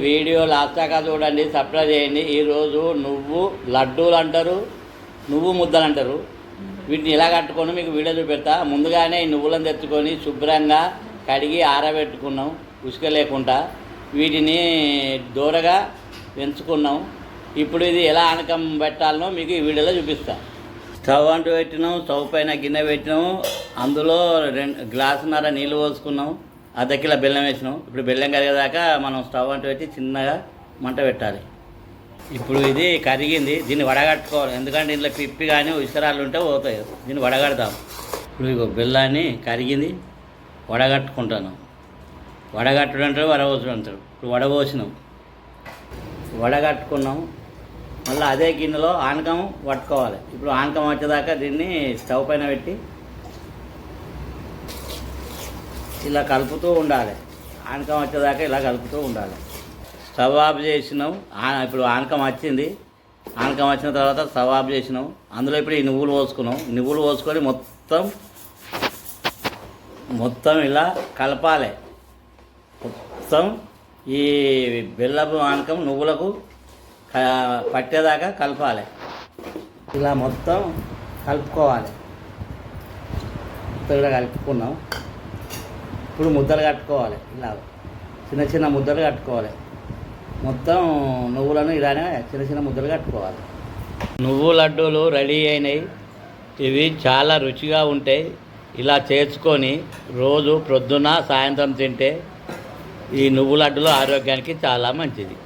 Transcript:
Video last దాకా చూడండి, subscribe చేయండి. ఈరోజు నువ్వు లడ్డూలు అంటారు, నువ్వు ముద్దలు అంటారు. వీటిని ఎలా కట్టుకొని మీకు వీడియో చూపెడతా. ముందుగానే ఈ నువ్వులను తెచ్చుకొని శుభ్రంగా కడిగి ఆరబెట్టుకున్నాం, ఉసుక లేకుండా. వీటిని దూరగా పెంచుకున్నాం. ఇప్పుడు ఇది ఎలా ఆనకం పెట్టాలనో మీకు ఈ వీడియోలో చూపిస్తా. స్టవ్ అంటూ పెట్టినాం, స్టవ్ పైన గిన్నె పెట్టినాము. అందులో 2 గ్లాసున్నర నీళ్ళు పోసుకున్నాం. అర్ధ కిలో బెల్లం వేసినాం. ఇప్పుడు బెల్లం కరిగేదాకా మనం స్టవ్ అంటూ పెట్టి చిన్నగా మంట పెట్టాలి. ఇప్పుడు ఇది కరిగింది, దీన్ని వడగట్టుకోవాలి. ఎందుకంటే ఇంట్లో పిప్పి కానీ విసరాలు ఉంటే పోతాయి. దీన్ని వడగడతాం. ఇప్పుడు ఇగో బెల్లాన్ని కరిగింది, వడగట్టుకుంటాను. వడగట్టడం అంటారు, వడపోసడం అంటారు. ఇప్పుడు వడపోసినాం, వడగట్టుకున్నాం. మళ్ళీ అదే గిన్నెలో ఆనకం పట్టుకోవాలి. ఇప్పుడు ఆనకం వచ్చేదాకా దీన్ని స్టవ్ పైన పెట్టి ఇలా కలుపుతూ ఉండాలి. ఆనకం వచ్చేదాకా ఇలా కలుపుతూ ఉండాలి. స్టవ్ ఆఫ్ చేసినాం. ఇప్పుడు ఆనకం వచ్చింది. ఆనకం వచ్చిన తర్వాత స్టవ్ ఆఫ్ చేసినాం. అందులో ఇప్పుడు ఈ నువ్వులు పోసుకున్నాం. నువ్వులు పోసుకొని మొత్తం ఇలా కలపాలి. మొత్తం ఈ బెల్లపు ఆనకం నువ్వులకు పట్టేదాకా కలపాలి. ఇలా మొత్తం కలుపుకోవాలి. మొత్తం ఇలా కలుపుకున్నాం. ఇప్పుడు ముద్దలు కట్టుకోవాలి. ఇలా చిన్న చిన్న ముద్దలు కట్టుకోవాలి. మొత్తం నువ్వులను ఇలానే చిన్న చిన్న ముద్దలు కట్టుకోవాలి. నువ్వు లడ్డూలు రెడీ అయినాయి. ఇవి చాలా రుచిగా ఉంటాయి. ఇలా చేసుకొని రోజు ప్రొద్దున సాయంత్రం తింటే ఈ నువ్వు లడ్డూలు ఆరోగ్యానికి చాలా మంచిది.